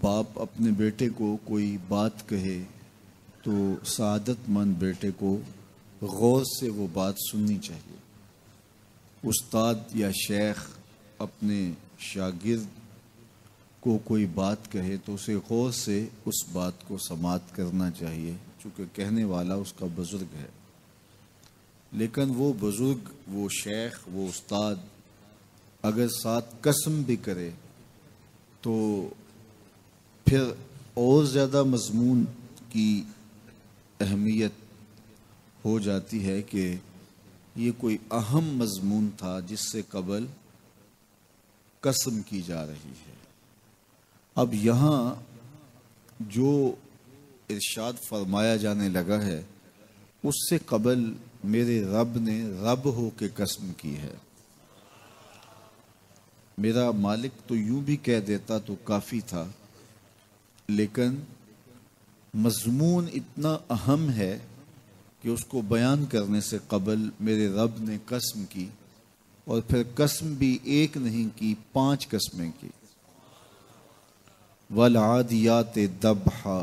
باپ اپنے بیٹے کو کوئی بات کہے تو سعادت مند بیٹے کو غور سے وہ بات سننی چاہیے۔ استاد یا شیخ اپنے شاگرد کو کوئی بات کہے تو اسے غور سے اس بات کو سماعت کرنا چاہیے، چونکہ کہنے والا اس کا بزرگ ہے۔ لیکن وہ بزرگ، وہ شیخ، وہ استاد اگر ساتھ قسم بھی کرے تو پھر اور زیادہ مضمون کی اہمیت ہو جاتی ہے کہ یہ کوئی اہم مضمون تھا جس سے قبل قسم کی جا رہی ہے۔ اب یہاں جو ارشاد فرمایا جانے لگا ہے اس سے قبل میرے رب نے رب ہو کے قسم کی ہے۔ میرا مالک تو یوں بھی کہہ دیتا تو کافی تھا، لیکن مضمون اتنا اہم ہے کہ اس کو بیان کرنے سے قبل میرے رب نے قسم کی، اور پھر قسم بھی ایک نہیں کی، 5 قسمیں کی۔ والعادیات ضبحا،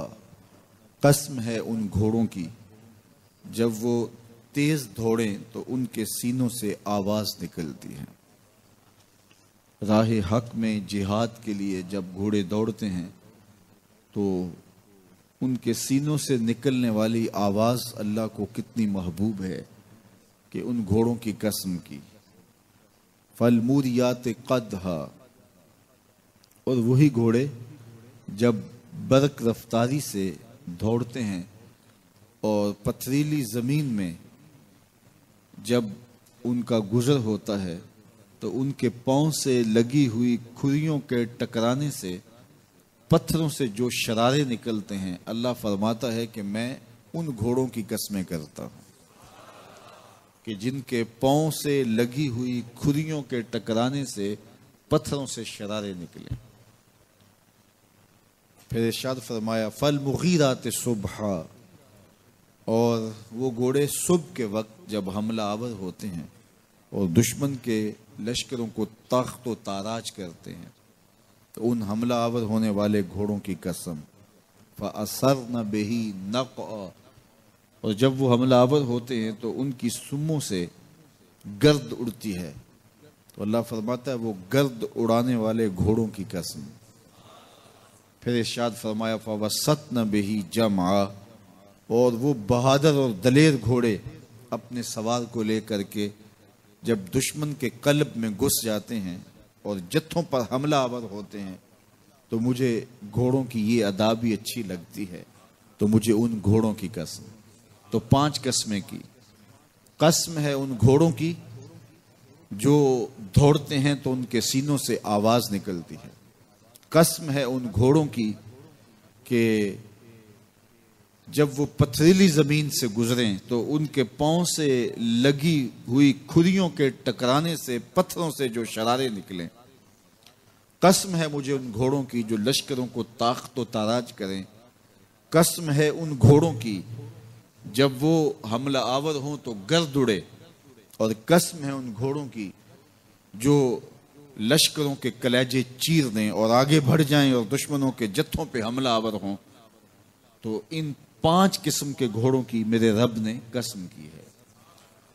قسم ہے ان گھوڑوں کی جب وہ تیز دوڑیں تو ان کے سینوں سے آواز نکلتی ہے۔ راہ حق میں جہاد کے لیے جب گھوڑے دوڑتے ہیں تو ان کے سینوں سے نکلنے والی آواز اللہ کو کتنی محبوب ہے کہ ان گھوڑوں کی قسم کی۔ فالموریات قدحا، اور وہی گھوڑے جب برق رفتاری سے دوڑتے ہیں اور پتھریلی زمین میں جب ان کا گزر ہوتا ہے تو ان کے پاؤں سے لگی ہوئی کھریوں کے ٹکرانے سے، پتھروں سے جو شرارے نکلتے ہیں، اللہ فرماتا ہے کہ میں ان گھوڑوں کی قسمیں کرتا ہوں کہ جن کے پاؤں سے لگی ہوئی کھریوں کے ٹکرانے سے پتھروں سے شرارے نکلے۔ پھر ارشاد فرمایا فالمغیرات صبحا، اور وہ گھوڑے صبح کے وقت جب حملہ آور ہوتے ہیں اور دشمن کے لشکروں کو تاخت و تاراج کرتے ہیں تو ان حملہ آور ہونے والے گھوڑوں کی قسم۔ فَأَثَرْنَ بِهِ نَقْعًا، اور جب وہ حملہ آور ہوتے ہیں تو ان کی سموں سے گرد اڑتی ہے، تو اللہ فرماتا ہے وہ گرد اڑانے والے گھوڑوں کی قسم۔ پھر ارشاد فرمایا فَوَسَّطْنَ بِهِ جَمْعًا، اور وہ بہادر اور دلیر گھوڑے اپنے سوار کو لے کر کے جب دشمن کے قلب میں گھس جاتے ہیں اور جتھوں پر حملہ آور ہوتے ہیں تو مجھے گھوڑوں کی یہ ادا بھی اچھی لگتی ہے، تو مجھے ان گھوڑوں کی قسم۔ تو 5 قسمیں کی۔ قسم ہے ان گھوڑوں کی جو دوڑتے ہیں تو ان کے سینوں سے آواز نکلتی ہے۔ قسم ہے ان گھوڑوں کی کہ جب وہ پتھریلی زمین سے گزریں تو ان کے پاؤں سے لگی ہوئی کھریوں کے ٹکرانے سے، پتھروں سے جو شرارے نکلیں۔ قسم ہے مجھے ان گھوڑوں کی جو لشکروں کو تاخت و تاراج کریں۔ قسم ہے ان گھوڑوں کی جب وہ حملہ آور ہوں تو گرد اڑے، اور قسم ہے ان گھوڑوں کی جو لشکروں کے کلیجے چیر دیں اور آگے بڑھ جائیں اور دشمنوں کے جتھوں پہ حملہ آور ہوں۔ تو ان 5 قسم کے گھوڑوں کی میرے رب نے قسم کی ہے۔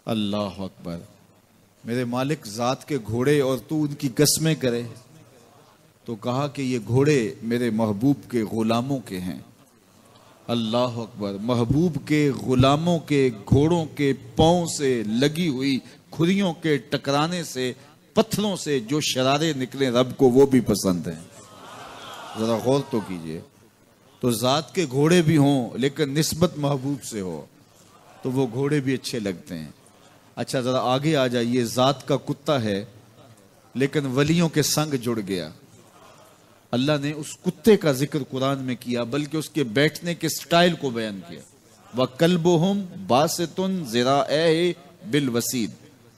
اللہ اکبر! میرے مالک ذات کے گھوڑے اور تو ان کی قسمیں کرے، تو کہا کہ یہ گھوڑے میرے محبوب کے غلاموں کے ہیں۔ اللہ اکبر! محبوب کے غلاموں کے گھوڑوں کے پاؤں سے لگی ہوئی کھریوں کے ٹکرانے سے، پتھروں سے جو شرارے نکلے، رب کو وہ بھی پسند ہیں۔ ذرا غور تو کیجئے۔ تو ذات کے گھوڑے بھی ہوں لیکن نسبت محبوب سے ہو تو وہ گھوڑے بھی اچھے لگتے ہیں۔ اچھا ذرا آگے آ جائیے، ذات کا کتا ہے لیکن ولیوں کے سنگ جڑ گیا۔ اللہ نے اس کتے کا ذکر قرآن میں کیا، بلکہ اس کے بیٹھنے کے سٹائل کو بیان کیا۔ وَكَلْبُهُمْ بَاسِطٌ ذِرَاعَيْهِ بِالْوَسِيدِ،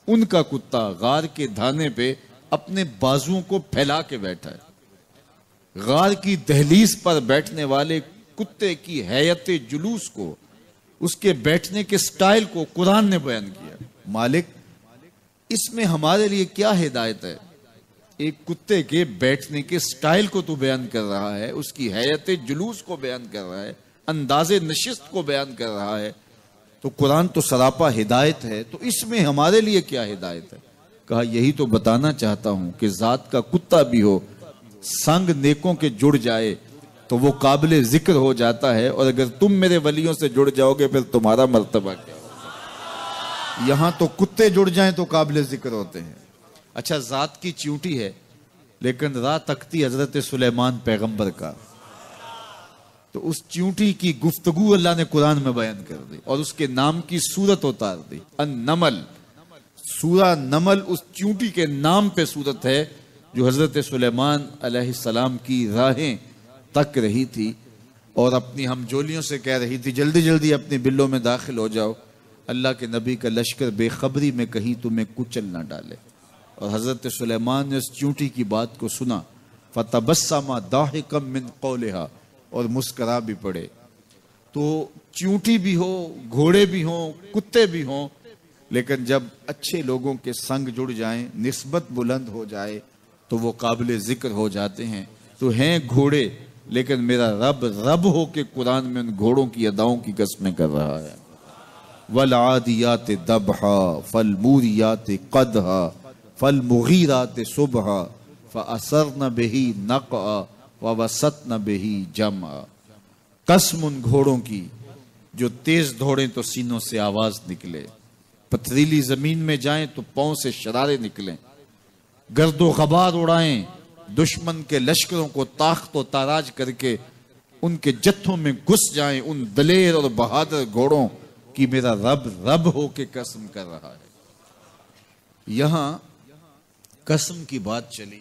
ان کا کتا غار کے دھانے پہ اپنے بازوؤں کو پھیلا کے بیٹھا ہے۔ غار کی دہلیز پر بیٹھنے والے کتے کی حیت جلوس کو، اس کے بیٹھنے کے سٹائل کو قرآن نے بیان کیا۔ مالک اس میں ہمارے لیے کیا ہدایت ہے؟ ایک کتے کے بیٹھنے کے سٹائل کو تو بیان کر رہا ہے، اس کی حیت جلوس کو بیان کر رہا ہے، انداز نشست کو بیان کر رہا ہے، تو قرآن تو سراپا ہدایت ہے، تو اس میں ہمارے لیے کیا ہدایت ہے؟ کہا یہی تو بتانا چاہتا ہوں کہ ذات کا کتا بھی ہو، سنگ نیکوں کے جڑ جائے تو وہ قابل ذکر ہو جاتا ہے، اور اگر تم میرے ولیوں سے جڑ جاؤ گے پھر تمہارا مرتبہ کیا ہوگا؟ یہاں تو کتے جڑ جائیں تو قابل ذکر ہوتے ہیں۔ اچھا، ذات کی چیونٹی ہے لیکن راہ تکتی حضرت سلیمان پیغمبر کا، تو اس چیونٹی کی گفتگو اللہ نے قرآن میں بیان کر دی اور اس کے نام کی صورت اتار دی۔ النمل، سورہ نمل اس چیونٹی کے نام پہ صورت ہے جو حضرت سلیمان علیہ السلام کی راہیں تک رہی تھی اور اپنی ہم جولیوں سے کہہ رہی تھی جلدی جلدی اپنی بلوں میں داخل ہو جاؤ، اللہ کے نبی کا لشکر بے خبری میں کہیں تمہیں کچل نہ ڈالے۔ اور حضرت سلیمان نے اس چیونٹی کی بات کو سنا، فَتَبَسَّمَ ضَاحِكًا مِّن قَوْلِهَا، اور مسکرا بھی پڑے۔ تو چیونٹی بھی ہو، گھوڑے بھی ہوں، کتے بھی ہوں، لیکن جب اچھے لوگوں کے سنگ جڑ جائیں، نسبت بلند ہو جائے تو وہ قابل ذکر ہو جاتے ہیں۔ تو ہیں گھوڑے لیکن میرا رب رب ہو کے قرآن میں ان گھوڑوں کی اداؤں کی قسمیں کر رہا ہے۔ وَالْعَادِيَاتِ ضَبْحًا فَالْمُورِيَاتِ قَدْحًا فَالْمُغِيرَاتِ صُبْحًا فَأَثَرْنَ بِهِ نَقْعًا وَوَسَطْنَ بِهِ جَمْعًا۔ قسم ان گھوڑوں کی جو تیز دوڑیں تو سینوں سے آواز نکلے، پتھریلی زمین میں جائیں تو پاؤں سے شرارے نکلیں، گرد و غبار اڑائیں، دشمن کے لشکروں کو تاخت و تاراج کر کے ان کے جتھوں میں گھس جائیں، ان دلیر اور بہادر گھوڑوں کی میرا رب رب ہو کے قسم کر رہا ہے۔ یہاں قسم کی بات چلی